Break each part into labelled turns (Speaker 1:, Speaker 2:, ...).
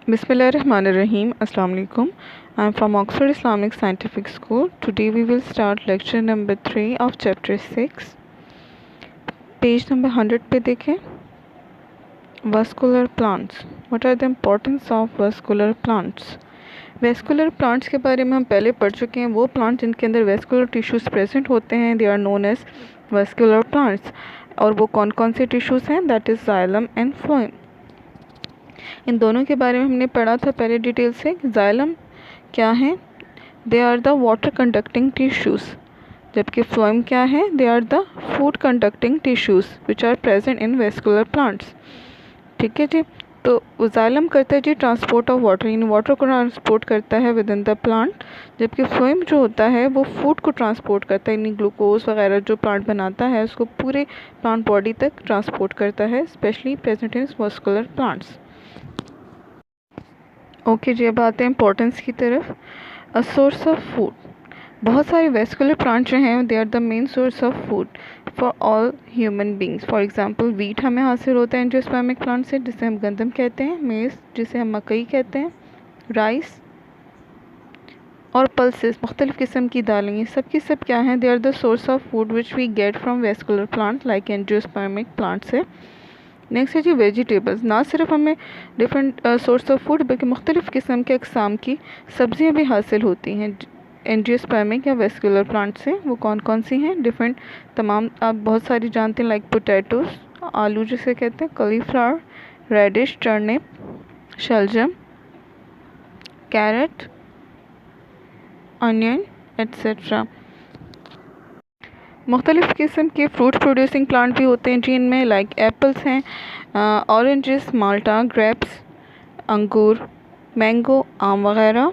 Speaker 1: Bismillahirrahmanirrahim. Assalamu alaikum. I am from Oxford Islamic Scientific School. Today we will start lecture number 3 of chapter 6. Page number 100 पे देखें. Vascular plants. What are the importance of vascular plants? Vascular plants के बारे में हम पहले पढ़ चुके हैं. वो प्लांट जिनके अंदर वेस्कुलर टिश्यूज़ प्रेजेंट होते हैं, they are known as vascular plants. और वो कौन कौन से टिश्यूज़ हैं? That is xylem and phloem. इन दोनों के बारे में हमने पढ़ा था पहले डिटेल से. जाइलम क्या है? They are the water conducting tissues. जबकि फ्लोएम क्या है? They are the food conducting tissues which are present in vascular plants. ठीक है जी. तो जाइलम करता है जी ट्रांसपोर्ट ऑफ वाटर, इन वाटर को ट्रांसपोर्ट करता है विद इन द प्लांट. जबकि फ्लोएम जो होता है वो फूड को ट्रांसपोर्ट करता है, यानी ग्लूकोज वगैरह जो प्लांट बनाता है उसको पूरे प्लांट बॉडी तक ट्रांसपोर्ट करता है, specially present in vascular plants. Okay जी, अब आते हैं इंपॉर्टेंस की तरफ. A source of food. बहुत सारे वेस्कुलर प्लांट जो हैं they are the main source of food for all human beings. For example wheat हमें हासिल होता है एंजियोस्पर्मिक प्लांट से, जिसे हम गंदम कहते हैं. मेज़ जिसे हम मकई कहते हैं. राइस और पल्सेस मुख्तलिफ़ किस्म की दालें, ये सब की सब क्या हैं? They are the source of food which we get from vascular plant like angiospermic plant से. नेक्स्ट है जी वेजिटेबल्स. ना सिर्फ हमें डिफरेंट सोर्स ऑफ फूड बल्कि मुख्तलिफ़ किस्म के अक़साम की सब्ज़ियाँ भी हासिल होती हैं एंजियोस्पर्मिक या वेस्कुलर प्लांट से. वो कौन कौन सी हैं? डिफरेंट तमाम आप बहुत सारी जानते हैं, लाइक पोटैटोस आलू जिसे कहते हैं, कॉलीफ्लावर, रेडिश, टर्निप, शलजम, कैरेट, अनियन एट्सेट्रा. मुख्तलिफ़ किस्म के फ्रूट प्रोड्यूसिंग प्लांट भी होते हैं जिनमें लाइक एप्पल्स हैं, ऑरेंजेस, माल्टा, ग्रेप्स, अंगूर, मैंगो, आम वगैरह.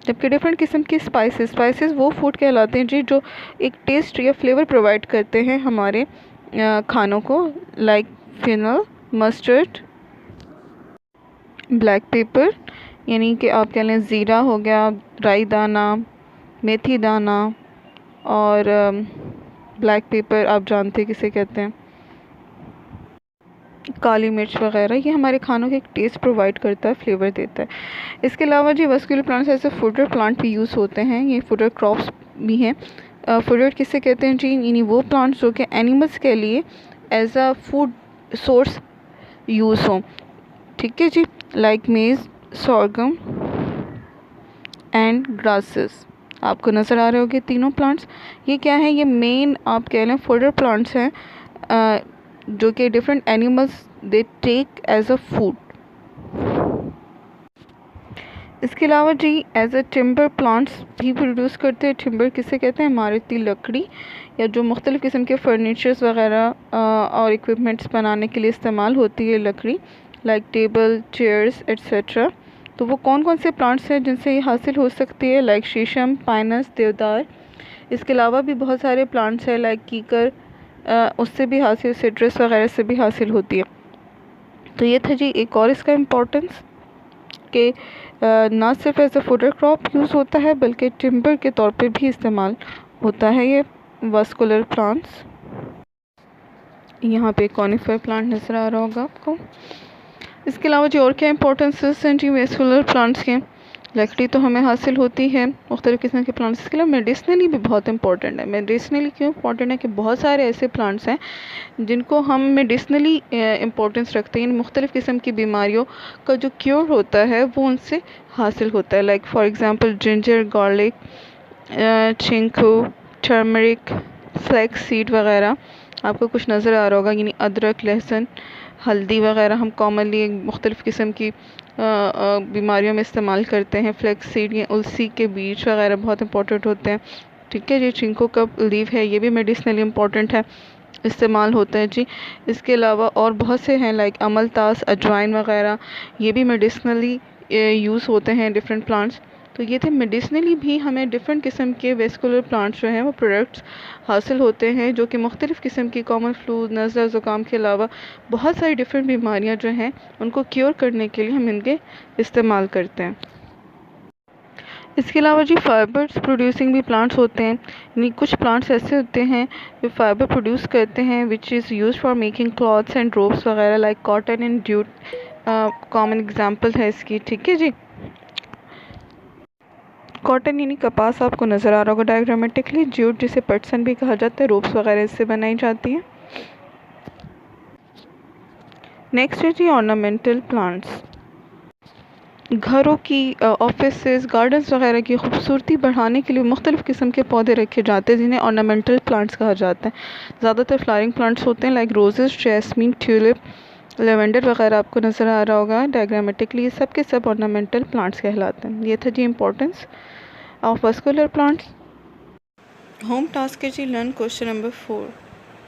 Speaker 1: जबकि डिफरेंट किस्म की स्पाइसेस वो फूड कहलाते हैं जी जो एक टेस्ट या फ्लेवर प्रोवाइड करते हैं हमारे खानों को, like fennel, mustard, black pepper यानी कि आप कह लें ज़ीरा हो गया, राई दाना, मेथी दाना, और ब्लैक पेपर आप जानते हैं किसे कहते हैं, काली मिर्च वगैरह. ये हमारे खानों के एक टेस्ट प्रोवाइड करता है, फ्लेवर देता है. इसके अलावा जी वेस्कुलर प्लांट्स ऐसे फूडर प्लांट भी यूज़ होते हैं. ये फूडर क्रॉप्स भी हैं. फूडर किसे कहते हैं जी? यानी वो प्लांट्स जो कि एनिमल्स के लिए as a food source use हों. ठीक है जी. Like maize, sorghum and grasses. आपको नज़र आ रहे होंगे तीनों प्लांट्स. ये क्या है? ये मेन आप कह लें फूडर प्लांट्स हैं जो कि different animals they take as a food. इसके अलावा जी एज अ टिम्बर प्लांट्स भी प्रोड्यूस करते हैं. टिम्बर किसे कहते हैं? इमारती लकड़ी या जो मुख्तलिफ़ किस्म के फर्नीचर्स वगैरह और इक्विपमेंट्स बनाने के लिए इस्तेमाल होती है लकड़ी, लाइक टेबल, चेयर्स एट्सेट्रा. तो वो कौन कौन से प्लांट्स हैं जिनसे ये हासिल हो सकती है? लाइक शीशम, पाइनस, देवदार. इसके अलावा भी बहुत सारे प्लांट्स हैं लाइक कीकर, उससे भी हासिल, सिट्रस वगैरह से भी हासिल होती है. तो ये था जी एक और इसका इम्पोर्टेंस कि ना सिर्फ as a fodder crop use होता है बल्कि टिम्बर के तौर पे भी इस्तेमाल होता है ये वेस्कुलर प्लांट्स. यहाँ पे कॉनिफर प्लांट नज़र आ रहा होगा आपको. इसके अलावा जी और क्या इंपॉर्टेंसेस हैं जी वेस्कुलर प्लांट्स के? लकड़ी तो हमें हासिल होती है मुख्तलिफ़ किस्म के प्लांट्स. इसके अलावा मेडिसिनली भी बहुत इंपॉर्टेंट है. मेडिसिनली क्यों इंपॉर्टेंट है? कि बहुत सारे ऐसे प्लांट्स हैं जिनको हम मेडिसिनली इंपॉर्टेंस रखते हैं. मुख्तलिफ़ किस्म की बीमारियों का जो क्योर होता है वो उनसे हासिल होता है. Like for example ginger, garlic, चिंकू, टर्मरिक, फ्लैक्स सीड वगैरह आपको कुछ नज़र आ रहा होगा. यानी अदरक, लहसुन, हल्दी वगैरह हम कॉमनली मुख्तलिफ़ किस्म की बीमारियों में इस्तेमाल करते हैं. फ्लैक्स सीड या उलसी के बीज वगैरह बहुत इंपॉर्टेंट होते हैं. ठीक है जी. चिंको का लीव है, ये भी मेडिसिनली इंपॉर्टेंट है, इस्तेमाल होता है जी. इसके अलावा और बहुत से हैं लाइक अमलतास, अजवाइन वगैरह, ये भी मेडिसिनली यूज़ होते हैं डिफरेंट प्लांट्स. तो ये थे मेडिसिनली भी हमें डिफरेंट किस्म के वेस्कुलर प्लांट्स जो हैं वो प्रोडक्ट्स हासिल होते हैं जो कि मुख्तलिफ़ किस्म की कॉमन फ्लू, नज़ला, ज़ुकाम के अलावा बहुत सारी डिफरेंट बीमारियां जो हैं उनको क्योर करने के लिए हम इनके इस्तेमाल करते हैं. इसके अलावा जी फाइबर्स प्रोड्यूसिंग भी प्लांट्स होते हैं. यानी कुछ प्लांट्स ऐसे होते हैं जो फाइबर प्रोड्यूस करते हैं which is use for making clothes and ropes वगैरह, like cotton and jute, common example है इसकी, ठीक है जी। कॉटन यानी कपास आपको नज़र आ रहा होगा डायग्रामेटिकली। जूट जिसे पटसन भी कहा जाता है, रोप्स वगैरह इससे बनाई जाती है। नेक्स्ट है जी ऑर्नामेंटल प्लांट्स। घरों की, ऑफिसेस, गार्डन्स वगैरह की खूबसूरती बढ़ाने के लिए मुख्तलिफ़ किस्म के पौधे रखे जाते हैं जिन्हें ऑर्नामेंटल प्लांट्स कहा जाता है। ज़्यादातर फ्लावरिंग प्लांट्स होते हैं like roses, jasmine, tulip, lavender वगैरह आपको नज़र आ रहा होगा डायग्रामेटिकली। ये सब के सब ऑर्नामेंटल प्लांट्स कहलाते हैं। ये था जी importance of vascular plants. Home task है जी लर्न क्वेश्चन नंबर 4।